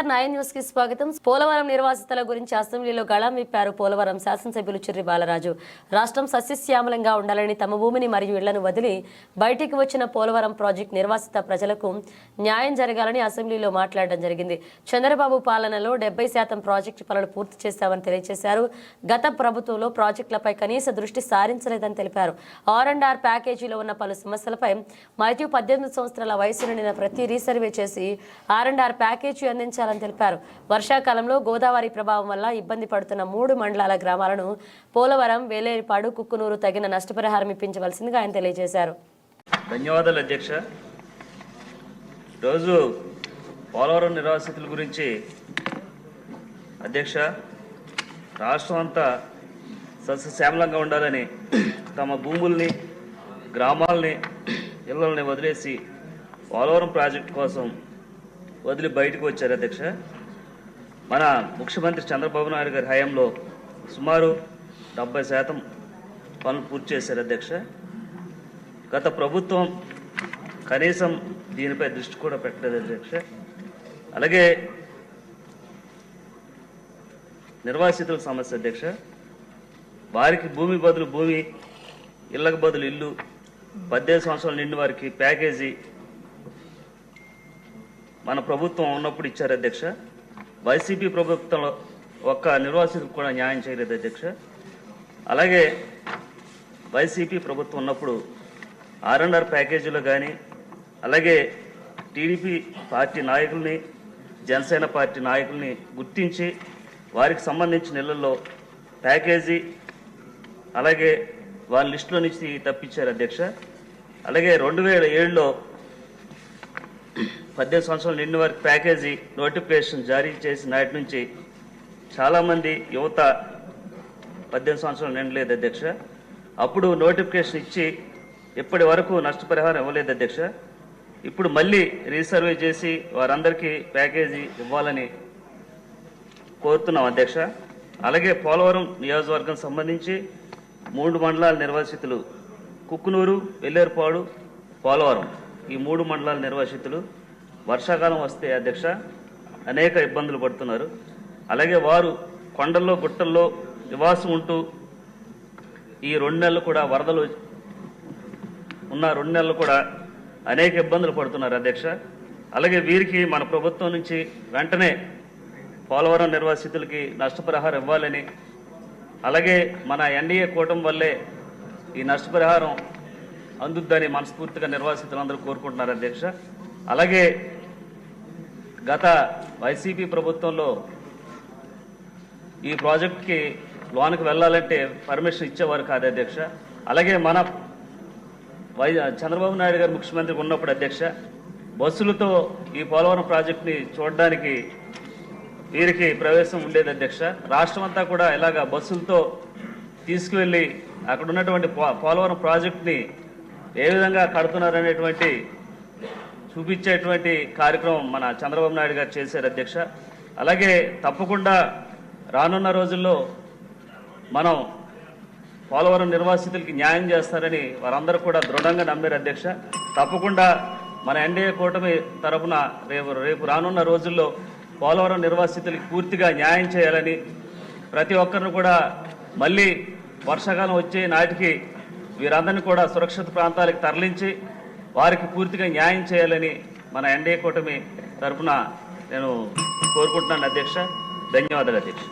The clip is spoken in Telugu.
నమస్కారం, 9 న్యూస్ కి స్వాగతం. పోలవరం నిర్వాసితుల గురించి అసెంబ్లీలో గళం విప్పారు పోలవరం శాసనసభ్యులు చిర్రి బాలరాజు. రాష్ట్రం సస్యశ్యామలంగా ఉండాలని తమ భూమిని మరియు ఇళ్లను వదిలి బయటికి వచ్చిన పోలవరం ప్రాజెక్టు నిర్వాసిత ప్రజలకు న్యాయం జరగాలని అసెంబ్లీలో మాట్లాడడం జరిగింది. చంద్రబాబు పాలనలో 70% ప్రాజెక్టు పనులు పూర్తి చేశామని తెలియజేశారు. గత ప్రభుత్వంలో ప్రాజెక్టులపై కనీస దృష్టి సారించలేదని తెలిపారు. R&R ప్యాకేజీలో ఉన్న పలు సమస్యలపై మరియు 18 సంవత్సరాల వయసు నిండిన ప్రతి రీసర్వే చేసి R&R ప్యాకేజీ అందించాలని తెలిపారు. వర్షాకాలంలో గోదావరి ప్రభావం వల్ల ఇబ్బంది పడుతున్న 3 మండలాల గ్రామాలను పోలవరం, వేలేరుపాడు, కుక్కునూరు తగిన నష్టపరిహారం ఇప్పించవలసిందిగా ఆయన తెలియజేశారు. ధన్యవాదాలు అధ్యక్ష. రోజు పోలవరం నిర్వాసితుల గురించి అధ్యక్ష, రాష్ట్రం అంతా సస్యశ్యామలంగా ఉండాలని తమ భూముల్ని, గ్రామాలని, ఇళ్లని వదిలేసి పోలవరం ప్రాజెక్టు కోసం వదిలి బయటకు వచ్చారు అధ్యక్ష. మన ముఖ్యమంత్రి చంద్రబాబు నాయుడు గారి హయాంలో సుమారు 70% పనులు పూర్తి చేశారు అధ్యక్ష. గత ప్రభుత్వం కనీసం దీనిపై దృష్టి కూడా పెట్టలేదు అధ్యక్ష. అలాగే నిర్వాసితుల సమస్య అధ్యక్ష, వారికి భూమి బదులు భూమి, ఇళ్లకు బదులు ఇల్లు, 18 సంవత్సరాలు నిండి వారికి ప్యాకేజీ మన ప్రభుత్వం ఉన్నప్పుడు ఇచ్చారు అధ్యక్ష. వైసీపీ ప్రభుత్వంలో ఒక్క నిర్వాసితులకు కూడా న్యాయం చేయలేదు అధ్యక్ష. అలాగే వైసీపీ ప్రభుత్వం ఉన్నప్పుడు R&R ప్యాకేజీలో కానీ, అలాగే టీడీపీ పార్టీ నాయకుల్ని, జనసేన పార్టీ నాయకుల్ని గుర్తించి వారికి సంబంధించిన ఇళ్లలో ప్యాకేజీ, అలాగే వాళ్ళ లిస్టులో నుంచి తప్పించారు అధ్యక్ష. అలాగే 2007లో 18 సంవత్సరాలు నిండిన వారికి ప్యాకేజీ నోటిఫికేషన్ జారీ చేసి నాటి నుంచి చాలామంది యువత 18 సంవత్సరాలు నిండలేదు అధ్యక్ష. అప్పుడు నోటిఫికేషన్ ఇచ్చి ఇప్పటి వరకు నష్టపరిహారం ఇవ్వలేదు అధ్యక్ష. ఇప్పుడు మళ్ళీ రీసర్వే చేసి వారందరికీ ప్యాకేజీ ఇవ్వాలని కోరుతున్నాం అధ్యక్ష. అలాగే పోలవరం నియోజకవర్గం సంబంధించి 3 మండలాల నిర్వాసితులు, కుక్కునూరు, వేలేరుపాడు, పోలవరం, ఈ 3 మండలాల నిర్వాసితులు వర్షాకాలం వస్తే అధ్యక్ష అనేక ఇబ్బందులు పడుతున్నారు. అలాగే వారు కొండల్లో, గుట్టల్లో నివాసం ఉంటూ ఈ 2 నెలలు కూడా వరదలు ఉన్న 2 నెలలు కూడా అనేక ఇబ్బందులు పడుతున్నారు అధ్యక్ష. అలాగే వీరికి మన ప్రభుత్వం నుంచి వెంటనే పోలవరం నిర్వాసితులకి నష్టపరిహారం ఇవ్వాలని, అలాగే మన ఎన్డీఏ కూటమి వల్లే ఈ నష్టపరిహారం అందుద్దని మనస్ఫూర్తిగా నిర్వాసితులందరూ కోరుకుంటున్నారు అధ్యక్ష. అలాగే గత వైసీపీ ప్రభుత్వంలో ఈ ప్రాజెక్టుకి లోనికి వెళ్ళాలంటే పర్మిషన్ ఇచ్చేవారు కాదు అధ్యక్ష. అలాగే మన చంద్రబాబు నాయుడు గారు ముఖ్యమంత్రి ఉన్నప్పుడు అధ్యక్ష, బస్సులతో ఈ పోలవరం ప్రాజెక్టుని చూడడానికి వీరికి ప్రవేశం ఉండేది అధ్యక్ష. రాష్ట్రం అంతా కూడా ఇలాగా బస్సులతో తీసుకువెళ్ళి అక్కడ ఉన్నటువంటి పోలవరం ప్రాజెక్టుని ఏ విధంగా కడుతున్నారనేటువంటి చూపించేటువంటి కార్యక్రమం మన చంద్రబాబు నాయుడు గారు చేశారు అధ్యక్ష. అలాగే తప్పకుండా రానున్న రోజుల్లో మనం పోలవరం నిర్వాసితులకి న్యాయం చేస్తారని వారందరూ కూడా దృఢంగా నమ్మారు అధ్యక్ష. తప్పకుండా మన ఎన్డీఏ కూటమి తరఫున రేపు రానున్న రోజుల్లో పోలవరం నిర్వాసితులకి పూర్తిగా న్యాయం చేయాలని, ప్రతి ఒక్కరిని కూడా మళ్ళీ వర్షాకాలం వచ్చే నాటికి వీరందరినీ కూడా సురక్షిత ప్రాంతాలకు తరలించి వారికి పూర్తిగా న్యాయం చేయాలని మన ఎన్డీఏ కూటమి తరఫున నేను కోరుకుంటున్నాను అధ్యక్ష. ధన్యవాదాలు అధ్యక్ష.